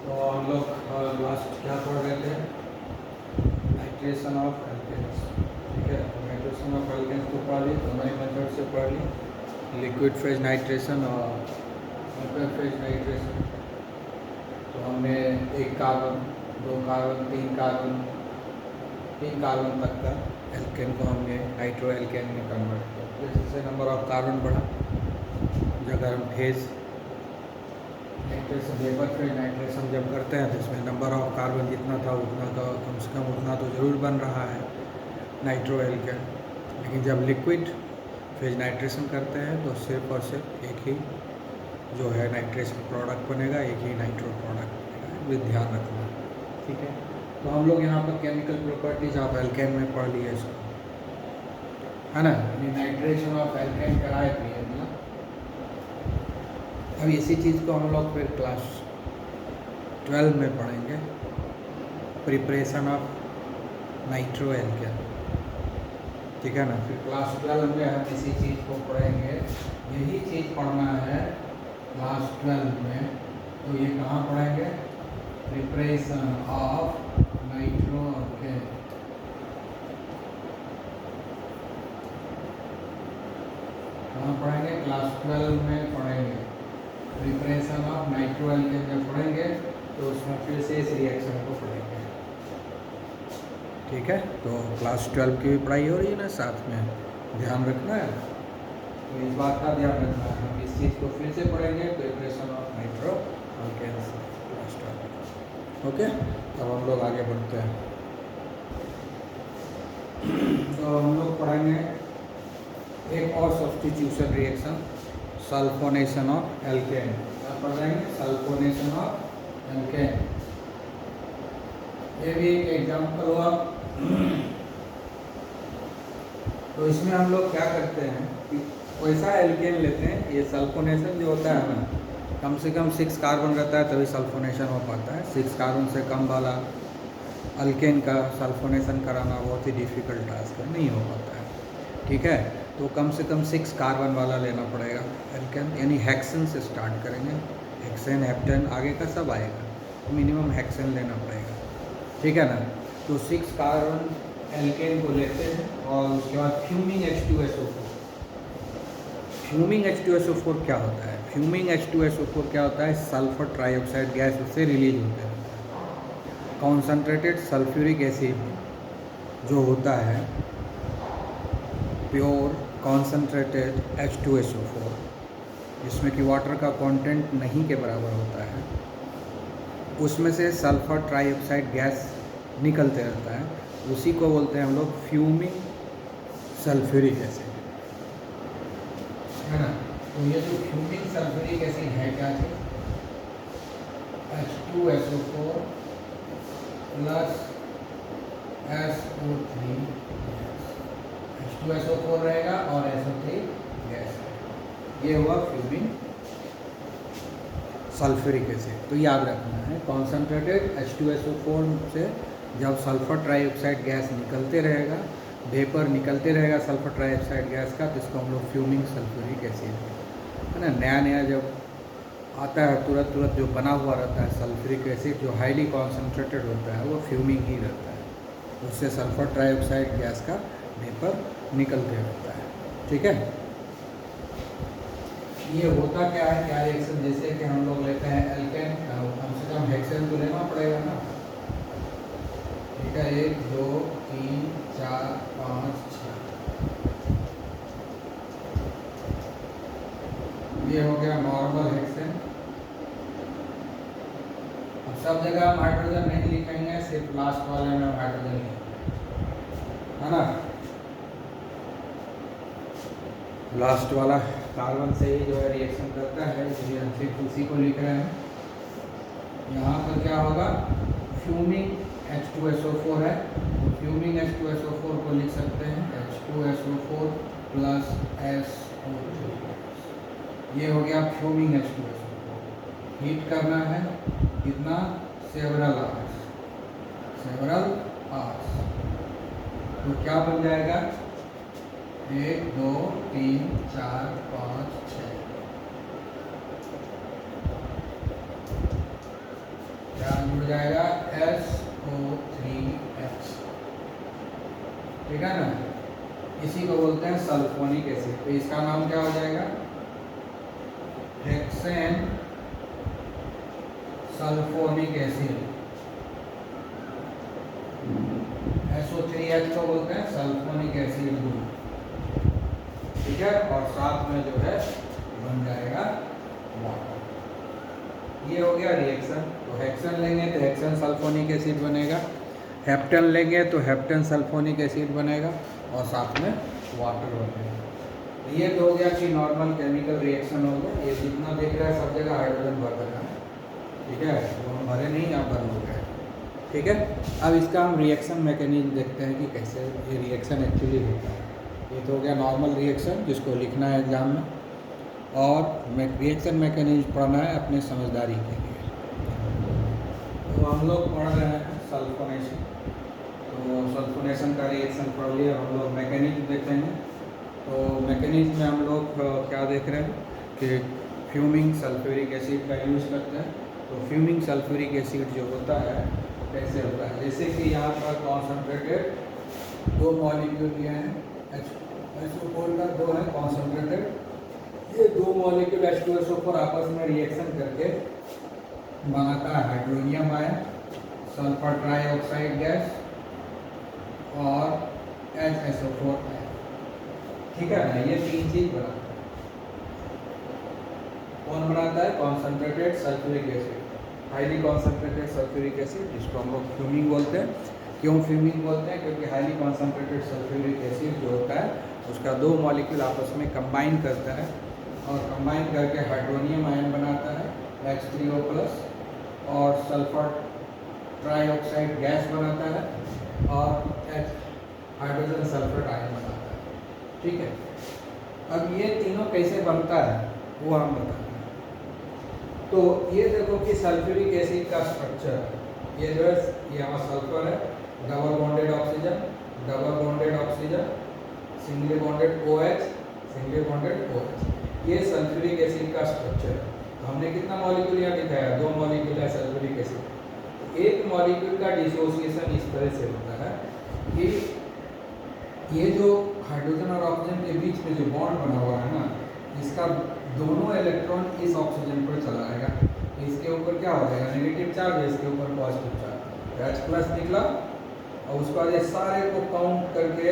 तो हम लोग लास्ट क्या पढ़ रहे थे? Nitration of alkenes. ठीक है, नाइट्रेशन ऑफ एल्केन्स तो पढ़ ली, दोनों ही मेथड से पढ़ ली, लिक्विड फेज नाइट्रेशन और वेपर फेज नाइट्रेशन। तो हमने एक कार्बन, दो कार्बन, तीन कार्बन तक का एल्केन को हमने नाइट्रो एल्केन में कन्वर्ट किया। जैसे जैसे नंबर ऑफ कार्बन बढ़ा, जब हम phase nitration, vapour phase nitration जब करते हैं तो इसमें नंबर ऑफ कार्बन जितना था उतना का कम से कम उतना तो ज़रूर बन रहा है नाइट्रो एल्केन। लेकिन जब लिक्विड फेज नाइट्रेशन करते हैं तो सिर्फ और सिर्फ एक ही जो है नाइट्रेशन प्रोडक्ट बनेगा, एक ही नाइट्रो प्रोडक्ट बनेगा, ये ध्यान रखना। ठीक है, तो हम लोग यहाँ पर केमिकल प्रॉपर्टीज ऑफ एल्केन में पढ़ लिए इसको, है ना। नाइट्रेशन ऑफ एल्केन कराए थे ना। अब इसी चीज़ को हम लोग फिर क्लास 12 में पढ़ेंगे, प्रिपरेशन ऑफ नाइट्रो एल्केन। ठीक है ना, फिर क्लास 12 में हम इसी चीज़ को पढ़ेंगे। यही चीज़ पढ़ना है क्लास 12 में। तो ये कहाँ पढ़ेंगे? Preparation of nitro alkene. कहाँ पढ़ेंगे? क्लास 12 में पढ़ेंगे प्रिपरेशन ऑफ नाइट्रो एल्केन। जब पढ़ेंगे तो उसमें फिर से इस रिएक्शन को पढ़ेंगे। ठीक है, तो क्लास 12 की भी पढ़ाई हो रही है ना, साथ में ध्यान रखना है। तो इस बात का ध्यान रखना है, हम इस चीज़ को फिर से पढ़ेंगे, preparation of nitro alkene class 12। Okay, अब हम लोग आगे बढ़ते हैं। तो हम लोग पढ़ेंगे एक और substitution reaction, sulphonation of alkene. क्या पढ़ रहे हैं? Sulphonation of alkene. ये भी एक एग्जाम्पल हुआ। तो इसमें हम लोग क्या करते हैं कि वैसा एल्केन लेते हैं। ये सल्फोनेशन जो होता है ना, कम से कम 6 कार्बन रहता है तभी सल्फोनेशन हो पाता है। 6 कार्बन से कम वाला अल्केन का सल्फोनेशन कराना बहुत ही डिफ़िकल्ट टास्क है, नहीं हो पाता है। ठीक है, तो कम से कम 6 कार्बन वाला लेना पड़ेगा एल्केन, यानी हेक्सेन से स्टार्ट करेंगे। हेक्सेन, हेप्टेन, आगे का सब आएगा, मिनिमम हेक्सेन लेना पड़ेगा। ठीक है ना। तो 6 कार्बन एल्केन को लेते हैं और उसके बाद फ्यूमिंग H2SO4। फ्यूमिंग H2SO4 क्या होता है? फ्यूमिंग H2SO4 क्या होता है? सल्फर ट्राइऑक्साइड गैस उससे रिलीज होते हैं। कॉन्सनट्रेटेड सल्फ्यूरिक एसिड जो होता है, प्योर कॉन्सनट्रेटेड H2SO4, जिसमें कि वाटर का कंटेंट नहीं के बराबर होता है, उसमें से सल्फर ट्राइऑक्साइड गैस निकलते रहता है, उसी को बोलते हैं हम लोग फ्यूमिंग सल्फ्यूरिक एसिड, है ना। तो ये जो फ्यूमिंग सल्फ्यूरिक एसिड है क्या चीज़? H2SO4 plus SO3 gas. H2SO4 रहेगा और SO3 गैस। ये हुआ फ्यूमिंग सल्फ्यूरिक एसिड। तो याद रखना है, कॉन्सनट्रेटेड H2SO4 से जब सल्फर ट्राइऑक्साइड गैस निकलते रहेगा, वेपर निकलते रहेगा सल्फर ट्राइऑक्साइड गैस का, तो इसको हम लोग फ्यूमिंग सल्फ्यूरिक एसिड, है ना। नया नया जब आता है तुरंत जो बना हुआ रहता है सल्फ्यूरिक एसिड, जो हाईली कॉन्सनट्रेटेड होता है, वो फ्यूमिंग ही रहता है, उससे सल्फर ट्राइऑक्साइड गैस का वेपर निकलते रहता है। ठीक है, ये होता क्या है, क्या रिएक्शन? जैसे कि हम लोग लेते हैं एल्केन, कम से कम हेक्सेन तो लेना पड़ेगा ना। ठीक है, 1 2 3 4 5 6, ये हो गया नॉर्मल हेक्सेन। अब सब जगह हम हाइड्रोजन नहीं लिखेंगे, सिर्फ लास्ट वाले में हम हाइड्रोजन लिखेंगे, है ना। लास्ट वाला कार्बन से ही जो है रिएक्शन करता है, इसलिए हम सिर्फ उसी को लिख रहे हैं। यहाँ पर क्या होगा? फ्यूमिंग H2SO4 है, फ्यूमिंग H2SO4 को लिख सकते हैं H2SO4 प्लस SO3। ये हो गया फ्यूमिंग H2SO4। हीट करना है कितना? Several hours. तो क्या बन जाएगा? 1 2 3 4 5 6। जुड़ जाएगा SO3H, ठीक है ना। इसी को बोलते हैं सल्फोनिक एसिड। तो इसका नाम क्या हो जाएगा, हेक्सेन सल्फोनिक एसिड। SO3H को बोलते हैं सल्फोनिक एसिड ग्रुप, ठीक है। और साथ में जो है बन जाएगा वाटर। ये हो गया रिएक्शन। तो हेक्सेन लेंगे तो हेक्सेन सल्फोनिक एसिड बनेगा, हेप्टेन लेंगे तो हेप्टेन सल्फोनिक एसिड बनेगा, और साथ में वाटर बनेगा। ये तो हो गया कि नॉर्मल केमिकल रिएक्शन हो गया। ये जितना देख रहा है सब जगह हाइड्रोजन भर देना है, ठीक है। वो हम भरे नहीं, आप बंद हो गए, ठीक है। अब इसका हम रिएक्शन मैकेनिज्म देखते हैं कि कैसे ये रिएक्शन एक्चुअली होता है। ये तो हो गया नॉर्मल रिएक्शन जिसको लिखना है एग्जाम में, और रिएक्शन मैकेनिज्म पढ़ना है अपने समझदारी के लिए। तो हम लोग पढ़ रहे हैं सल्फोनेशन। तो सल्फोनेशन का रिएक्शन पढ़ लिया, हम लोग मैकेनिज्म देखेंगे। तो मैकेनिज्म में हम लोग क्या देख रहे हैं कि फ्यूमिंग सल्फ्यूरिक एसिड का यूज़ करते हैं। तो फ्यूमिंग सल्फ्यूरिक एसिड जो होता है कैसे होता है, जैसे कि यहाँ पर कॉन्सनट्रेटेड 2 मॉलिक्यूल दिए हैं, H2SO4 का 2 है कॉन्सनट्रेटेड। ये 2 मॉलिक्यूल H2SO4 आपस में रिएक्शन करके बनाता है hydronium ion, sulphur trioxide gas और HSO4 आयन, ठीक है ना। ये 3 चीज बनाता है। कौन बनाता है, concentrated sulphuric acid, highly concentrated sulphuric acid, जिसको हम लोग फ्यूमिंग बोलते हैं। क्यों फ्यूमिंग बोलते हैं, क्योंकि हाईली कॉन्सनट्रेटेड सल्फ्यूरिक एसिड जो होता है उसका 2 मॉलिक्यूल आपस में कंबाइन करता है, और कंबाइन करके हाइड्रोनियम आयन बनाता है H3O+, और सल्फर ट्राइऑक्साइड गैस बनाता है, और हाइड्रोजन सल्फेट आयन बनाता है, ठीक है। अब ये तीनों कैसे बनता है वो हम बताते हैं। तो ये देखो कि सल्फ्यूरिक एसिड का स्ट्रक्चर, ये जो है यहाँ सल्फर है, double bonded oxygen, double bonded oxygen, single bonded OH, single bonded OH, ये सल्फ्यूरिक एसिड का स्ट्रक्चर है। तो हमने कितना मॉलिक्यूल यहाँ दिखाया, 2 मॉलिक्यूल है सल्फ्यूरिक एसिड। तो एक मॉलिक्यूल का डिसोसिएशन इस तरह से होता है कि ये जो हाइड्रोजन और ऑक्सीजन के बीच में जो बॉन्ड बना हुआ है ना, इसका दोनों इलेक्ट्रॉन इस ऑक्सीजन पर चला आएगा। इसके ऊपर क्या हो जाएगा, नेगेटिव चार्ज है, इसके ऊपर पॉजिटिव चार्ज, H+ निकला, और उसके बाद ये सारे को काउंट करके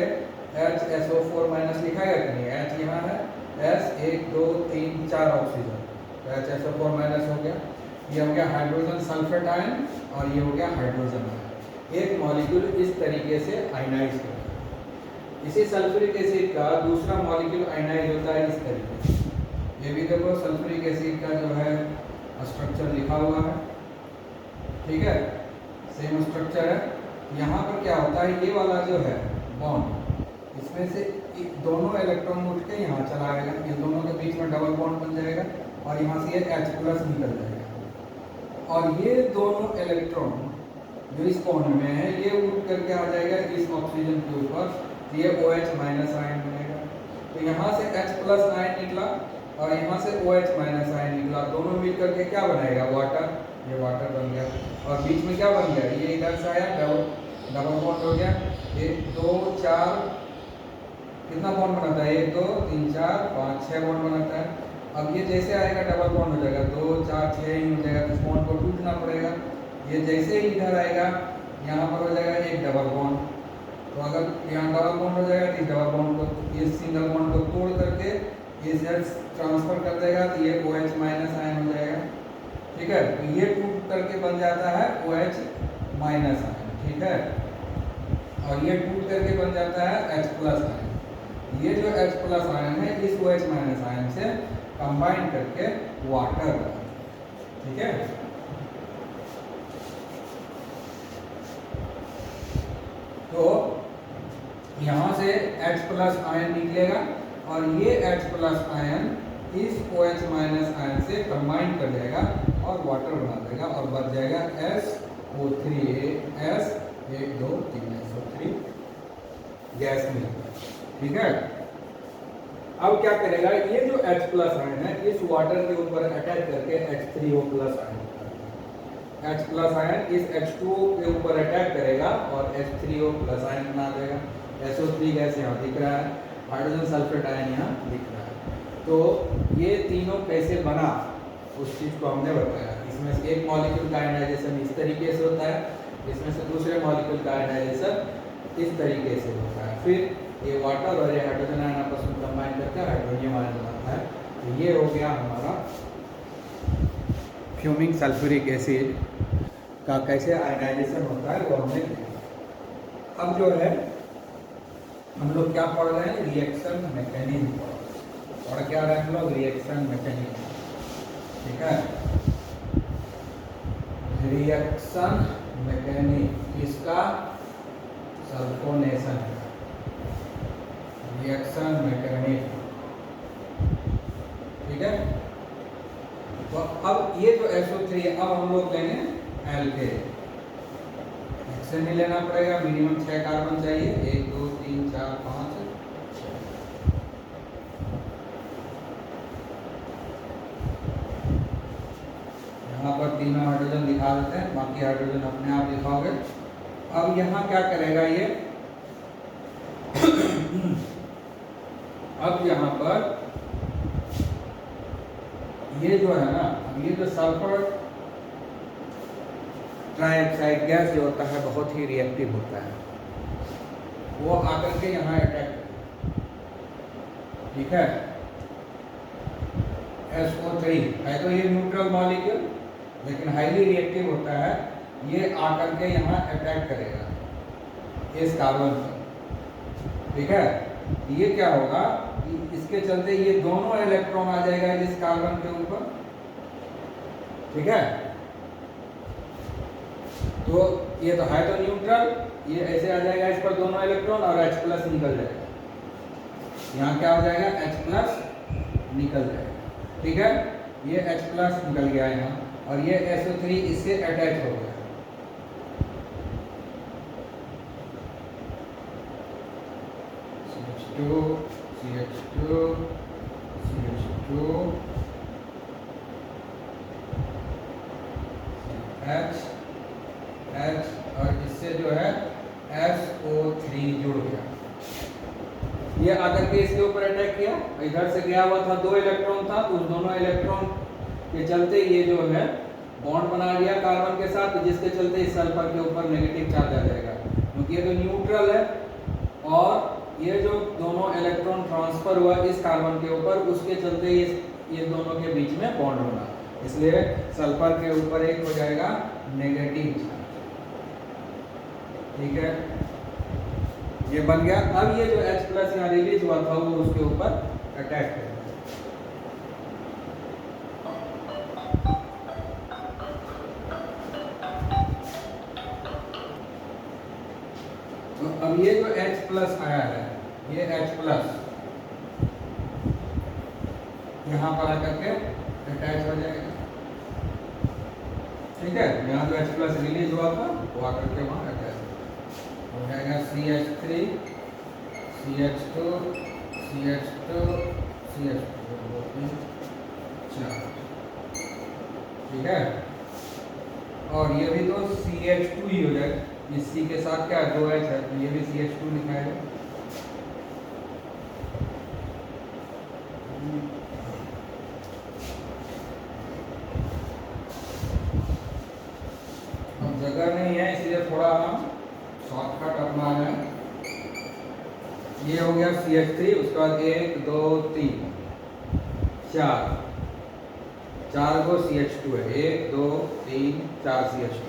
HSO4- लिखाएगा कि नहीं, H यहाँ है, S 1 2 3 4 ऑक्सीजन, तो HSO4- हो गया। ये हो गया हाइड्रोजन सल्फेट आयन, और ये हो गया हाइड्रोजन आयन। एक मॉलिक्यूल इस तरीके से आयनाइज करता है। इसी सल्फ्यूरिक एसिड का दूसरा मॉलिक्यूल आयनाइज होता है इस तरीके से। ये भी देखो सल्फ्यूरिक एसिड का जो है स्ट्रक्चर लिखा हुआ है, ठीक है, सेम स्ट्रक्चर है। यहाँ पर क्या होता है, ये वाला जो है बॉन्ड, इसमें से दोनों इलेक्ट्रॉन उठ के यहाँ चला आएगा, ये दोनों के बीच में डबल बॉन्ड बन जाएगा, और यहाँ से ये H+ निकल जाएगा। और ये दोनों इलेक्ट्रॉन जो इस बॉन्ड में है, ये उठ करके आ जाएगा इस ऑक्सीजन के ऊपर, ये OH- आयन बनेगा। तो यहाँ से H+ आयन निकला, और यहाँ से OH- आयन निकला, दोनों मिलकर के क्या बनाएगा, वाटर। ये वाटर बन गया, और बीच में क्या बन गया, ये इधर से आया, डबल बॉन्ड हो गया। 1 2 4 कितना बॉन्ड बनाता है, 1 2 3 4 5 6 बॉन्ड बनाता है। अब ये जैसे आएगा डबल बॉन्ड हो जाएगा, 2 4 6 ही हो जाएगा, तो इस बॉन्ड को टूटना पड़ेगा। ये जैसे ही इधर आएगा, यहाँ पर हो जाएगा एक डबल बॉन्ड। तो अगर यहाँ डबल बॉन्ड हो जाएगा, तो इस डबल बॉन्ड को, ये सिंगल बॉन्ड को तोड़ करके ये सेल्स ट्रांसफर कर देगा, तो ये OH- आयन हो जाएगा, ठीक है। तो ये टूट करके बन जाता है OH- आयन, ठीक है। और ये टूट करके बन जाता है H+ आयन। ये जो H+ आयन है, इस OH- आयन से कंबाइन करके वाटर, ठीक है। तो यहाँ से H+ आयन निकलेगा, और ये H+ आयन इस OH- आयन से कंबाइन कर जाएगा और वाटर बना देगा, और बच जाएगा SO3 1 2 3 SO3 गैस मिलेगा, ठीक है। अब क्या करेगा, ये जो H+ आयन है, इस वाटर के ऊपर अटैच करके H3O+ ion, H plus ion इस H2O के ऊपर अटैक करेगा और H3O प्लस आयन बना देगा। SO3 गैस यहाँ दिख रहा है, हाइड्रोजन सल्फेट आयन यहाँ दिख रहा है। तो ये तीनों कैसे बना उस चीज़ को हमने बताया। इसमें से एक मॉलिक्यूल का आयनाइजेशन इस तरीके से होता है, इसमें से दूसरे मॉलिक्यूल का आयनाइजेशन इस तरीके से होता है। फिर ये वाटर और ये हाइड्रोजन आयन आपस में कंबाइन करके हाइड्रोनियम आयन बनाता है। तो ये हो गया हमारा फ्यूमिंग सल्फ्यूरिक एसिड का कैसे आयनाइजेशन होता है वो हमने देखा। अब जो है हम लोग क्या पढ़ रहे हैं, रिएक्शन मैकेनिज्म। और क्या रहे हम लोग, रिएक्शन मैकेनिज्म। ठीक है, रिएक्शन मैकेनिज्म इसका सल्फोनेशन है। रिएक्शन मैकेनिज्म, ठीक है। तो अब ये जो SO3 है, अब हम लोग लेंगे एल्केन। से नहीं लेना पड़ेगा, मिनिमम 6 कार्बन चाहिए, 1 2 3 4 5 6। यहाँ पर तीनों हाइड्रोजन दिखा देते हैं, बाकी हाइड्रोजन अपने आप दिखाओगे। अब यहाँ क्या करेगा ये अब यहाँ पर ये जो है ना, अब ये जो सल्फर ट्राइऑक्साइड गैस जो होता है बहुत ही रिएक्टिव होता है, वो आकर के यहाँ अटैक करेगा। ठीक है, SO3 है तो ये न्यूट्रल मॉलिक्यूल, लेकिन हाईली रिएक्टिव होता है। ये आकर के यहाँ अटैक करेगा इस कार्बन पर। ठीक है, ये क्या होगा, इसके चलते ये दोनों इलेक्ट्रॉन आ जाएगा इस कार्बन के ऊपर। ठीक है, तो ये तो है तो न्यूट्रल, ये ऐसे आ जाएगा इस पर दोनों इलेक्ट्रॉन और H प्लस निकल जाएगा। यहाँ क्या हो जाएगा, H प्लस निकल जाएगा। ठीक है, ये H प्लस निकल गया यहाँ, और ये SO3 इससे अटैच हो गया। CH2 H और इससे जो है SO3 जुड़ गया। ये आकर के इसके ऊपर अटैक किया, इधर से गया हुआ था 2 इलेक्ट्रॉन था, तो उस दोनों इलेक्ट्रॉन के चलते ये जो है बॉन्ड बना लिया कार्बन के साथ, जिसके चलते इस सल्फर के ऊपर नेगेटिव चार्ज आ जाएगा, क्योंकि ये तो न्यूट्रल है। और ये जो दोनों इलेक्ट्रॉन ट्रांसफर हुआ इस कार्बन के ऊपर, उसके चलते ये दोनों के बीच में बॉन्ड बना, इसलिए सल्फर के ऊपर एक हो जाएगा नेगेटिव चार्ज। ठीक है, ये बन गया। अब ये जो H प्लस यहाँ रिलीज हुआ था वो उसके ऊपर अटैक करेगा। तो अब ये जो H प्लस आया है, ये H प्लस यहाँ पर आकर के अटैच हो जाएगा। ठीक है, यहाँ जो H प्लस रिलीज हुआ था वो आकर के वहाँ अटैच हो जाएगा। CH3 CH2 4। ठीक है, और ये भी तो CH2 ही हो जाएगा। इस C के साथ क्या 2H है, तो ये भी CH2 लिखाएगा। अब जगह नहीं है इसलिए थोड़ा हम शॉर्टकट अपना है। ये हो गया CH3, उसके बाद 1 2 3 4 को CH2 है, 1 2 3 4 CH2,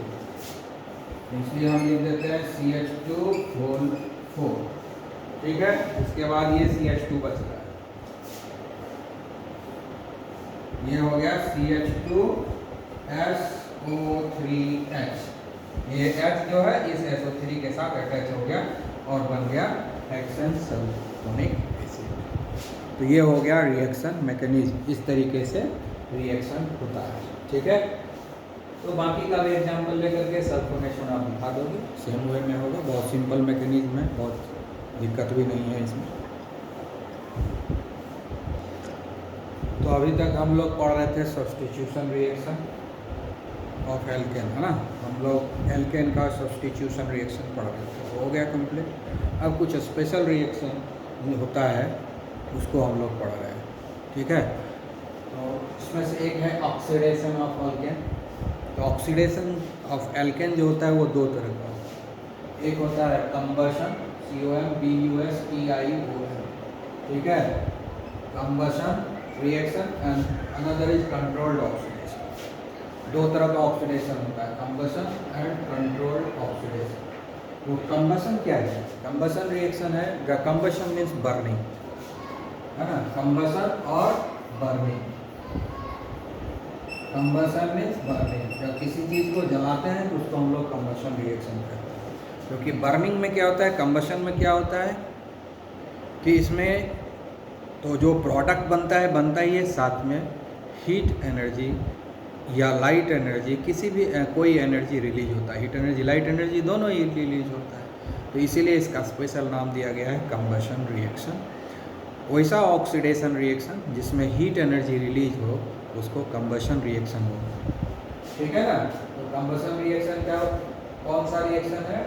इसलिए हम लिख देते हैं CH2 होल 4। ठीक है, इसके बाद ये CH2 बच रहा है, ये हो गया CH2 SO3H। ये H जो है इस SO3 के साथ अटैच हो गया और बन गया हेक्सेन सल्फोनिक एसिड। तो ये हो गया रिएक्शन मैकेनिज्म, इस तरीके से रिएक्शन होता है। ठीक है, तो बाकी का भी एग्जाम्पल लेकर के सल्फोनेशन आप दिखा दोगे, सेम वे में होगा। बहुत सिंपल मैकेनिज्म है, बहुत दिक्कत भी नहीं है इसमें। तो अभी तक हम लोग पढ़ रहे थे सब्स्टिट्यूशन रिएक्शन ऑफ एल्केन, है ना। हम लोग एल्केन का सब्स्टिट्यूशन रिएक्शन पढ़ रहे थे, हो गया कंप्लीट। अब कुछ स्पेशल रिएक्शन होता है उसको हम लोग पढ़ रहे हैं, ठीक है। तो इसमें से एक है ऑक्सीडेशन ऑफ एल्केन। तो ऑक्सीडेशन ऑफ एल्केन जो होता है वो दो तरह का होता है। एक होता है कंबशन, COMBUSTION, ठीक है, combustion reaction, and another is controlled oxidation. दो तरह का ऑक्सीडेशन होता है, कंबशन एंड कंट्रोल्ड ऑक्सीडेशन। तो कंबशन क्या है? कंबशन रिएक्शन है, कंबशन मीन्स बर्निंग, है ना। कंबशन और बर्निंग, कंबशन मीन्स बर्निंग। जब किसी चीज़ को जलाते हैं तो उसको हम लोग कंबशन रिएक्शन कहते हैं। क्योंकि बर्निंग में क्या होता है, कंबशन में क्या होता है कि इसमें तो जो प्रोडक्ट बनता ही है, साथ में हीट एनर्जी या लाइट एनर्जी, किसी भी कोई एनर्जी रिलीज होता है। हीट एनर्जी, लाइट एनर्जी दोनों ही रिलीज होता है। तो इसीलिए इसका स्पेशल नाम दिया गया है कंबशन रिएक्शन। वैसा ऑक्सीडेशन रिएक्शन जिसमें हीट एनर्जी रिलीज हो उसको कंबशन रिएक्शन हो, ठीक है ना। तो कंबशन रिएक्शन क्या, कौन सा रिएक्शन है?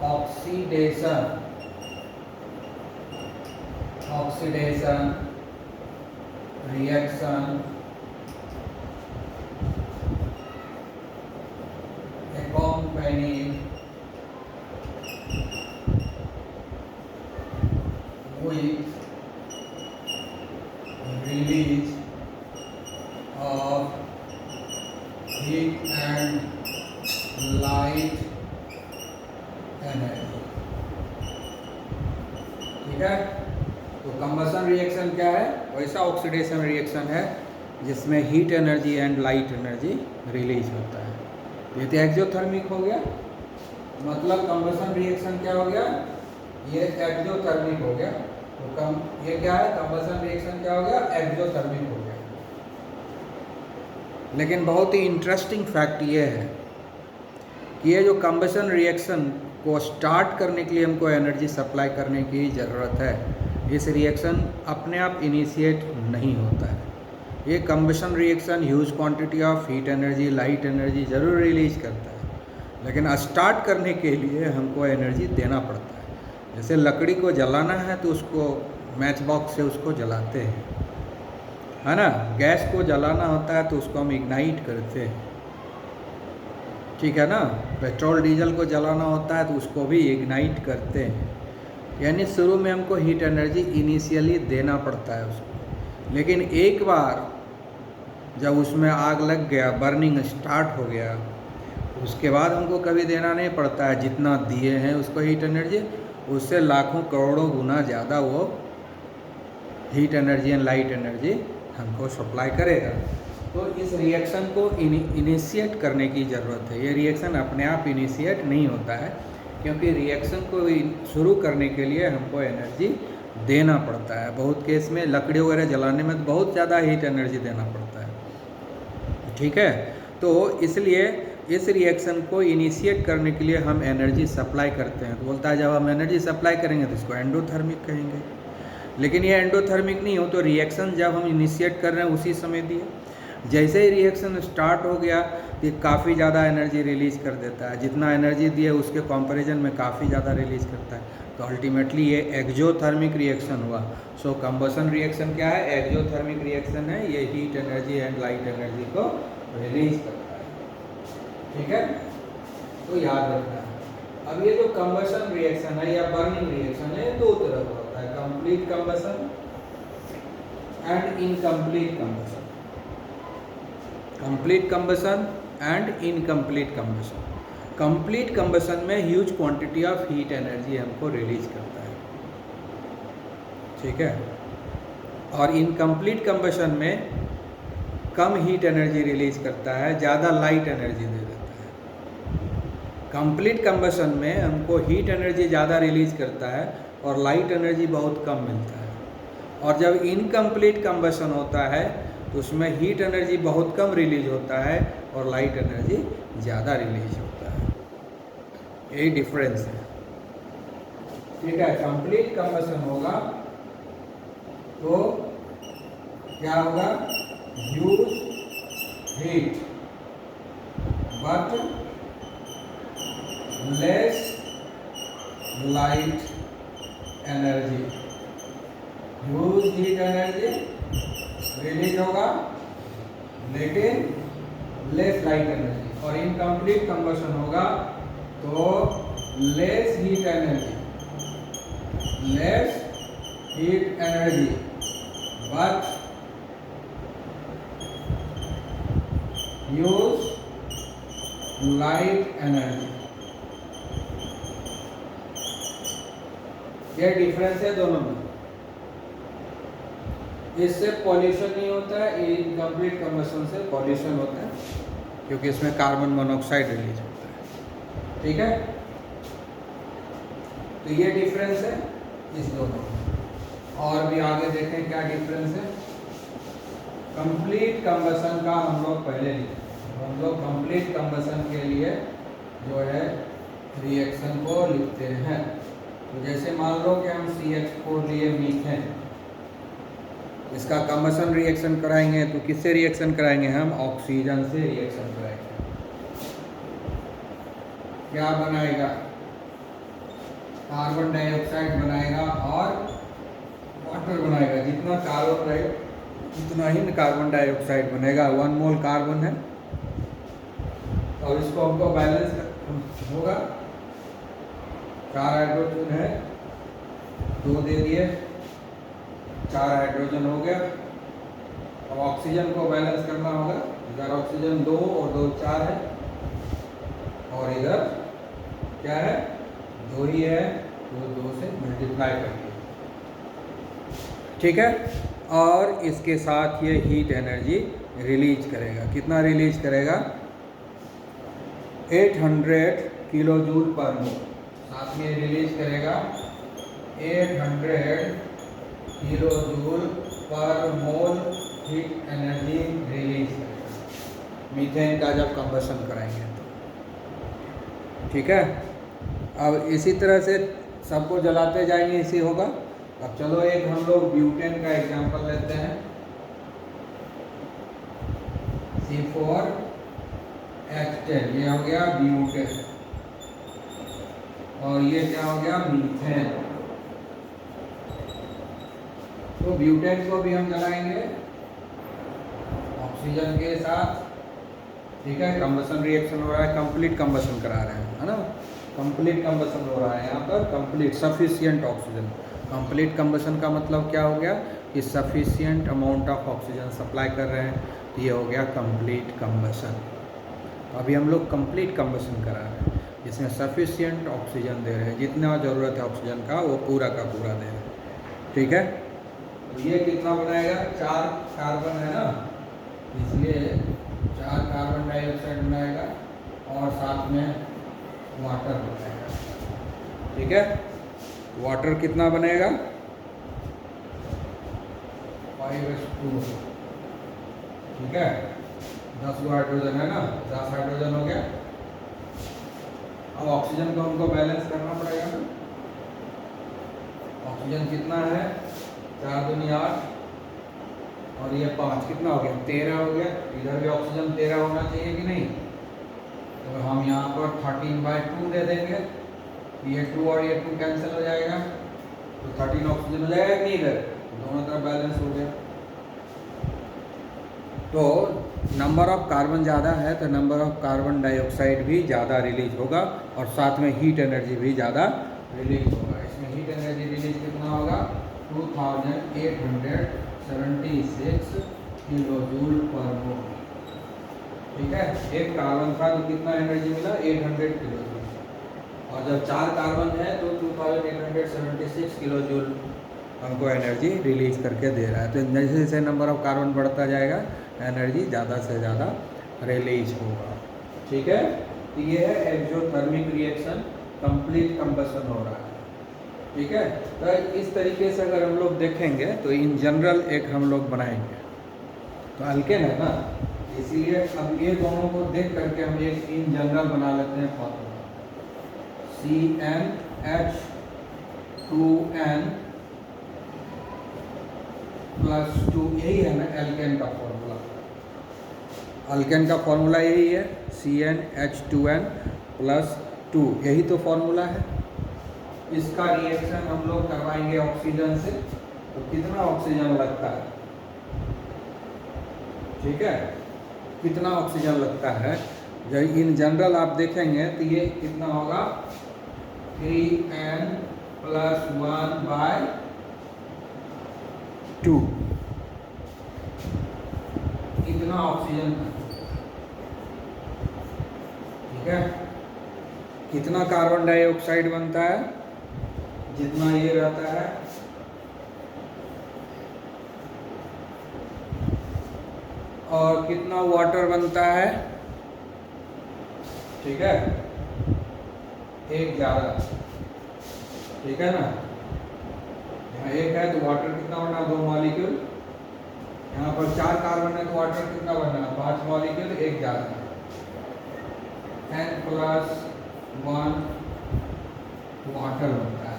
Oxidation, oxidation reaction accompanied with release of heat and light energy, ठीक है। तो कंबशन रिएक्शन क्या है? वैसा ऑक्सीडेशन रिएक्शन है जिसमें heat energy and light energy release होता है। ये तो एक्सोथर्मिक हो गया, मतलब कंबशन रिएक्शन क्या हो गया? ये एक्सोथर्मिक हो गया। तो ये क्या है? कंबशन रिएक्शन क्या हो गया? एक्सोथर्मिक हो गया। लेकिन बहुत ही इंटरेस्टिंग फैक्ट ये है कि ये जो कंबशन रिएक्शन को स्टार्ट करने के लिए हमको एनर्जी सप्लाई करने की ज़रूरत है। इस रिएक्शन अपने आप इनिशिएट नहीं होता है। ये combustion reaction huge quantity of heat energy, light energy ज़रूर रिलीज करता है, लेकिन स्टार्ट करने के लिए हमको एनर्जी देना पड़ता है। जैसे लकड़ी को जलाना है तो उसको मैच बॉक्स से उसको जलाते हैं, है ना। गैस को जलाना होता है तो उसको हम इग्नाइट करते हैं, ठीक है ना। पेट्रोल डीजल को जलाना होता है तो उसको भी इग्नाइट करते हैं। यानी शुरू में हमको हीट एनर्जी इनिशियली देना पड़ता है उसको, लेकिन एक बार जब उसमें आग लग गया, बर्निंग स्टार्ट हो गया, उसके बाद हमको कभी देना नहीं पड़ता है। जितना दिए हैं उसको हीट एनर्जी, उससे लाखों करोड़ों गुना ज़्यादा वो heat energy and light energy हमको सप्लाई करेगा। तो इस रिएक्शन को इनिशिएट करने की ज़रूरत है। ये रिएक्शन अपने आप इनिशिएट नहीं होता है, क्योंकि रिएक्शन को शुरू करने के लिए हमको एनर्जी देना पड़ता है। बहुत केस में लकड़ी वगैरह जलाने में तो बहुत ज़्यादा हीट एनर्जी देना पड़ता है, ठीक है। तो इसलिए इस रिएक्शन को इनिशिएट करने के लिए हम एनर्जी सप्लाई करते हैं। तो बोलता है जब हम एनर्जी सप्लाई करेंगे तो इसको एंडोथर्मिक कहेंगे। लेकिन ये एंडोथर्मिक नहीं हो, तो रिएक्शन जब हम इनिशिएट कर रहे हैं उसी समय दिए, जैसे ही रिएक्शन स्टार्ट हो गया तो काफ़ी ज़्यादा एनर्जी रिलीज कर देता है। जितना एनर्जी दिए उसके कंपैरिजन में काफ़ी ज़्यादा रिलीज करता है। तो अल्टीमेटली ये एक्सोथर्मिक रिएक्शन हुआ। सो कंबशन रिएक्शन क्या है? एक्सोथर्मिक रिएक्शन है। ये heat energy and light energy को रिलीज करता है, ठीक है। तो याद रखना है। अब ये जो कंबशन रिएक्शन है या बर्निंग रिएक्शन है, दो तरह का होता है, complete combustion and incomplete combustion. Complete combustion and incomplete combustion. Complete combustion में huge quantity of heat energy हमको रिलीज करता है, ठीक है। और इनकम्प्लीट कंबशन में कम हीट एनर्जी रिलीज करता है, ज़्यादा लाइट एनर्जी दे देता है। कंप्लीट कंबशन में हमको हीट एनर्जी ज़्यादा रिलीज करता है और लाइट एनर्जी बहुत कम मिलता है। और जब इनकम्प्लीट कंबशन होता है तो उसमें हीट एनर्जी बहुत कम रिलीज होता है और लाइट एनर्जी ज़्यादा रिलीज होता है। यही डिफरेंस है, ठीक है। कंप्लीट कंबशन होगा तो क्या होगा? Huge heat but less light energy, use heat energy release होगा लेकिन लेस लाइट एनर्जी, और इनकम्प्लीट कंबशन होगा तो less heat energy but use light energy. ये डिफरेंस है दोनों में। इससे पॉल्यूशन नहीं होता है, इनकम्प्लीट कंबशन से पॉल्यूशन होता है क्योंकि इसमें कार्बन मोनोऑक्साइड रिलीज होता है। ठीक है, तो ये डिफरेंस है इस दोनों में। और भी आगे देखें क्या डिफरेंस है। कंप्लीट कंबशन का हम लोग पहले लिखे, हम लोग कंप्लीट कंबशन के लिए जो है रिएक्शन को लिखते हैं। तो जैसे मान लो कि हम CH4 लिए मीथेन, इसका कंबशन रिएक्शन कराएंगे तो किससे रिएक्शन कराएंगे, हम ऑक्सीजन से रिएक्शन कराएंगे। क्या बनाएगा, कार्बन डाइऑक्साइड बनाएगा और वाटर बनाएगा। जितना कार्बन रहेगा उतना ही कार्बन डाइऑक्साइड बनेगा। 1 मोल कार्बन है और इसको हमको बैलेंस होगा। 4 हाइड्रोजन है, 2 दे दिए, 4 हाइड्रोजन हो गया। अब ऑक्सीजन को बैलेंस करना होगा। इधर ऑक्सीजन 2 और 2 4 है, और इधर क्या है 2 ही है, तो 2 से मल्टीप्लाई करिए। ठीक है, और इसके साथ ये हीट एनर्जी रिलीज करेगा। कितना रिलीज करेगा, 800 किलो जूल पर मोल। साथ में रिलीज करेगा 800 किलो जूल पर मोल हीट एनर्जी रिलीज करेगा मीथेन का जब कंबशन कराएंगे तो। ठीक है, अब इसी तरह से सबको जलाते जाएंगे, इसी होगा। अब चलो एक हम लोग ब्यूटेन का एग्जांपल लेते हैं। C4H10 ये हो गया ब्यूटेन, और ये क्या हो गया मीथेन। तो ब्यूटेन को भी हम जलाएंगे ऑक्सीजन के साथ। ठीक है, कंबशन रिएक्शन हो रहा है, कंप्लीट कंबशन करा रहे हैं, है ना। कंप्लीट कंबशन हो रहा है यहाँ पर, complete sufficient oxygen. Complete combustion का मतलब क्या हो गया कि sufficient amount of oxygen supply कर रहे हैं, तो ये हो गया कंप्लीट कंबशन। अभी हम लोग कंप्लीट कंबशन करा रहे हैं जिसमें सफिशिएंट ऑक्सीजन दे रहे हैं, जितना ज़रूरत है ऑक्सीजन का वो पूरा का पूरा दे रहे हैं। ठीक है, तो ये कितना बनाएगा, 4 कार्बन है ना, इसलिए 4 कार्बन डाइऑक्साइड बनाएगा और साथ में वाटर बनाएगा। ठीक है, वाटर कितना बनेगा 5:2। ठीक है, 10 हाइड्रोजन है ना, 10 हाइड्रोजन हो गया। अब ऑक्सीजन को हमको बैलेंस करना पड़ेगा ना। ऑक्सीजन कितना है, 4 दूनी 8 और ये 5, कितना हो गया 13 हो गया। इधर भी ऑक्सीजन 13 होना चाहिए कि नहीं, तो हम यहाँ पर 13/2 दे देंगे। ये 2 और ये 2 कैंसिल हो जाएगा, तो 13 ऑक्सीजन हो जाएगा कि नहीं, इधर दोनों तरफ बैलेंस हो गया। तो नंबर ऑफ कार्बन ज़्यादा है तो नंबर ऑफ कार्बन डाइऑक्साइड भी ज़्यादा रिलीज होगा, और साथ में हीट एनर्जी भी ज़्यादा रिलीज होगा। इसमें हीट एनर्जी रिलीज कितना होगा, 2876 किलो जूल पर मोल। ठीक है, एक कार्बन था तो कितना एनर्जी मिला, 800 किलो जूल, और जब 4 कार्बन है तो 2876 किलो जूल हमको एनर्जी रिलीज करके दे रहा है। तो जैसे जैसे नंबर ऑफ कार्बन बढ़ता जाएगा एनर्जी ज़्यादा से ज़्यादा रिलीज होगा। ठीक है, तो ये है एक्सोथर्मिक रिएक्शन, कंप्लीट कंबशन हो रहा है। ठीक है, तो इस तरीके से अगर हम लोग देखेंगे तो इन जनरल एक हम लोग बनाएंगे, तो अल्केन है ना, इसीलिए अब ये दोनों को देख करके हम एक इन जनरल बना लेते हैं फॉर्मूला, CnH2n+2, यही है ना एल्केन का फॉर्मूला। अल्केन का फॉर्मूला यही है, CnH2n+2, यही तो फॉर्मूला है। इसका रिएक्शन हम लोग करवाएंगे ऑक्सीजन से, तो कितना ऑक्सीजन लगता है, ठीक है, कितना ऑक्सीजन लगता है। जब इन जनरल आप देखेंगे तो ये कितना होगा, 3n+1/2, इतना ऑक्सीजन, ठीक है। कितना कार्बन डाइऑक्साइड बनता है, जितना ये रहता है, और कितना वाटर बनता है, ठीक है, 1 ज़्यादा, ठीक है ना। यहाँ 1 है तो वाटर कितना बना, 2 मॉलिक्यूल। यहाँ पर 4 कार्बन है तो वाटर कितना बना, 5 मॉलिक्यूल, 1 ज़्यादा, n+1 वाटर बनता है।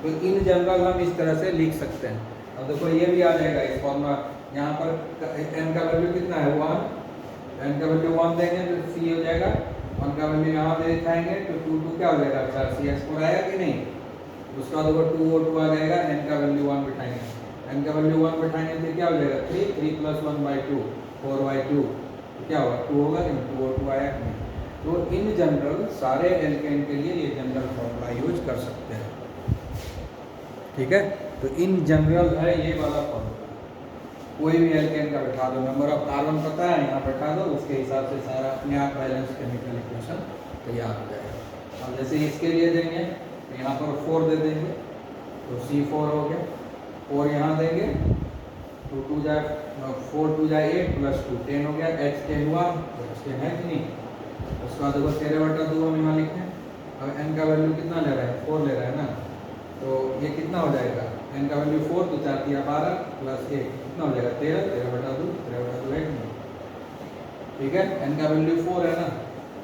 तो इन जनरल हम इस तरह से लिख सकते हैं। अब देखो ये भी आ जाएगा इस फॉर्मूला, यहाँ पर n का वैल्यू कितना है, 1, n का वैल्यू 1 देंगे तो C हो जाएगा, 1 का वैल्यू यहाँ दे दिखाएंगे तो 2 क्या हो जाएगा, 4CH4 आएगा कि नहीं। उसका बाद 2O2 आ जाएगा, n का वैल्यू 1 बिठाएंगे, n का वैल्यू 1 बिठाएंगे तो क्या हो जाएगा, 3 + 1/2, 4/2, तो क्या होगा, 2 होगा कि नहीं, 2O2 आया कि नहीं। तो इन जनरल सारे एल्केन के लिए ये जनरल फॉर्मूला यूज कर सकते हैं, ठीक है। तो इन जनरल है ये वाला फॉर्मूला, कोई भी एल्केन का बैठा दो, नंबर ऑफ कार्बन पता है यहाँ बैठा दो, उसके हिसाब से सारा अपने आप बैलेंस केमिकल इक्वेशन तैयार हो जाएगा। अब जैसे इसके लिए देंगे तो यहाँ पर 4 दे देंगे तो C4 हो गया, 4 यहाँ देंगे तो 4 2 जाए 8 + 2 10 हो गया, H10 हुआ, H10 है कि नहीं। उसके बाद देखो 13/2 हम यहाँ लिखें। अब n का वैल्यू कितना ले रहा है, 4 ले रहा है ना, तो ये कितना हो जाएगा, n का वैल्यू 4 तो 4 × 12 + 1 कितना हो जाएगा, 13, 13/2, 13/2 है कि नहीं, ठीक है। n का वैल्यू 4 है ना,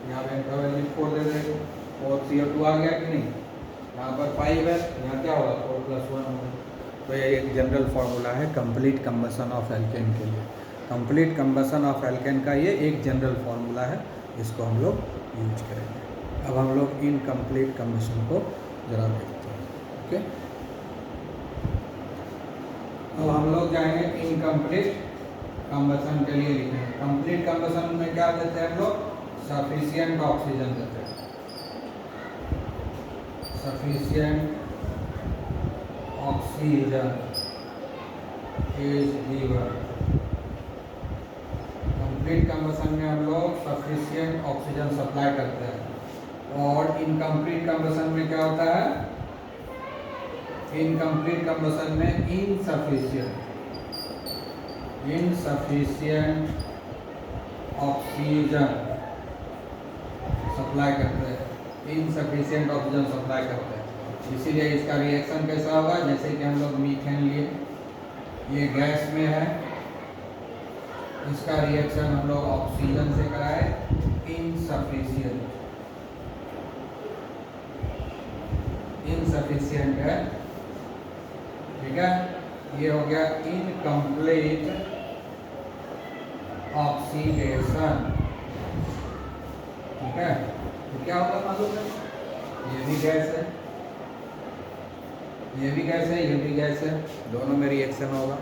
यहाँ पे n का वैल्यू 4 दे देंगे, और CO2 आ गया कि नहीं, यहाँ पर 5 है, यहाँ क्या होगा, 4 + 1 होगा। तो ये एक जनरल फार्मूला है कंप्लीट कंबशन ऑफ एल्केन के लिए। कंप्लीट कंबशन ऑफ एल्केन का ये एक जनरल फार्मूला है, इसको हम लोग यूज करेंगे। अब हम लोग इनकम्प्लीट कंबशन को जरा देखते हैं, ओके। अब हम लोग जाएंगे इनकम्प्लीट कंबशन के लिए लिखेंगे। कंप्लीट कंबशन में क्या देते हैं हम लोग, सफिशिएंट ऑक्सीजन देते हैं, sufficient oxygen is given. Complete combustion में हम लोग सफिशिएंट ऑक्सीजन सप्लाई करते हैं। और इनकम्प्लीट कंबशन में क्या होता है, इनकम्प्लीट कंबशन में इनसफिशिएंट ऑक्सीजन सप्लाई करते हैं, इनसफिशिएंट ऑक्सीजन सप्लाई करते हैं। इसीलिए इसका रिएक्शन कैसा होगा, जैसे कि हम लोग मीथेन लिए, ये गैस में है, इसका रिएक्शन हम लोग ऑक्सीजन से कराए, इनसफिशिएंट है, ठीक है। ये हो गया इनकम्प्लीट ऑक्सीडेशन, ठीक है। तो क्या होगा मालूम है, ये भी गैस है, ये भी गैस है, ये भी गैस है, दोनों में रिएक्शन होगा।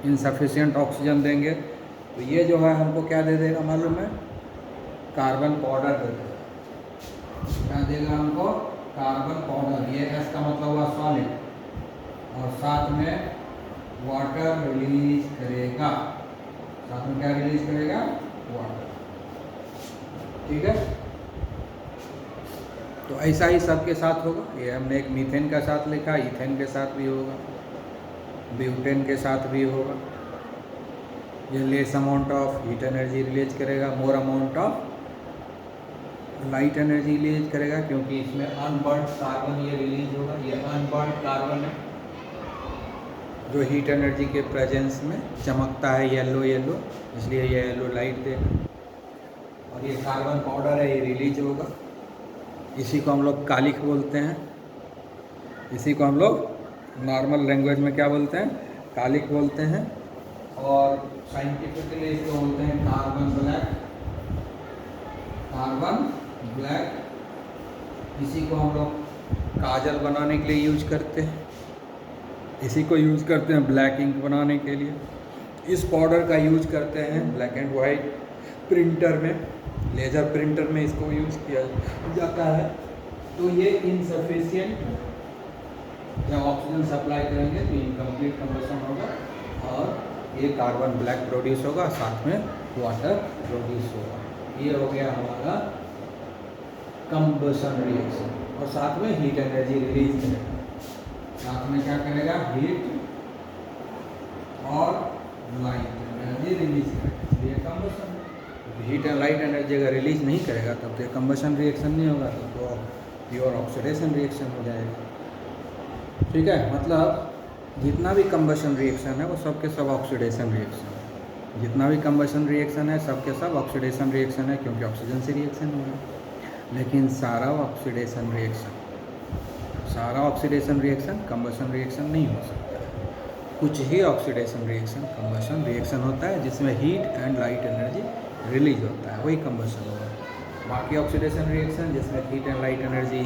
इनसफिशिएंट ऑक्सीजन देंगे तो ये जो है हमको क्या दे देगा मालूम है, कार्बन पाउडर दे देगा। क्या देगा हमको, कार्बन पाउडर। ये S का मतलब हुआ सॉलिड, और साथ में वाटर रिलीज करेगा, साथ में क्या रिलीज करेगा, वाटर, ठीक है। तो ऐसा ही सबके साथ होगा। ये हमने एक मीथेन का साथ लिखा, इथेन के साथ भी होगा, ब्यूटेन के साथ भी होगा। ये less amount of heat energy release करेगा, more amount of light energy release करेगा, क्योंकि इसमें अनबर्न्ड कार्बन ये रिलीज होगा। ये अनबर्न्ड कार्बन है जो हीट एनर्जी के प्रेजेंस में चमकता है येलो येलो, इसलिए ये येलो लाइट देगा। और ये कार्बन पाउडर है, ये रिलीज होगा। इसी को हम लोग कालिख बोलते हैं, इसी को हम लोग नॉर्मल लैंग्वेज में क्या बोलते हैं, कालिख बोलते हैं। और साइंटिफिकली इसको बोलते हैं कार्बन ब्लैक। कार्बन ब्लैक इसी को हम लोग काजल बनाने के लिए यूज करते हैं, इसी को यूज़ करते हैं ब्लैक इंक बनाने के लिए। इस पाउडर का यूज करते हैं ब्लैक एंड वाइट प्रिंटर में, लेज़र प्रिंटर में इसको यूज़ किया जाता है। तो ये इनसफिशिएंट, जब ऑक्सीजन सप्लाई करेंगे तो इनकम्प्लीट कंबशन होगा और ये कार्बन ब्लैक प्रोड्यूस होगा, साथ में वाटर प्रोड्यूस होगा। ये हो गया हमारा कंबशन रिएक्शन। और साथ में हीट एनर्जी रिलीज करेगा, साथ में क्या करेगा, हीट और लाइट एनर्जी रिलीज करेगा। ये combustion, heat and light energy अगर रिलीज नहीं करेगा तब तो ये कंबशन रिएक्शन नहीं होगा, तब तो प्योर ऑक्सीडेशन रिएक्शन हो जाएगा। ठीक है, मतलब जितना भी कंबशन रिएक्शन है वो सब के सब ऑक्सीडेशन रिएक्शन है। जितना भी कंबशन रिएक्शन है सब के सब ऑक्सीडेशन रिएक्शन है, क्योंकि ऑक्सीजन से रिएक्शन हो रहा है। लेकिन सारा ऑक्सीडेशन रिएक्शन कंबशन रिएक्शन नहीं हो सकता है। कुछ ही ऑक्सीडेशन रिएक्शन कंबशन रिएक्शन होता है जिसमें heat and light energy release होता है, वही कंबशन होगा। बाकी ऑक्सीडेशन रिएक्शन जिसमें heat and light energy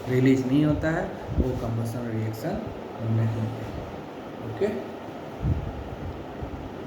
release नहीं होता है वो कंबशन रिएक्शन नहीं है। ओके।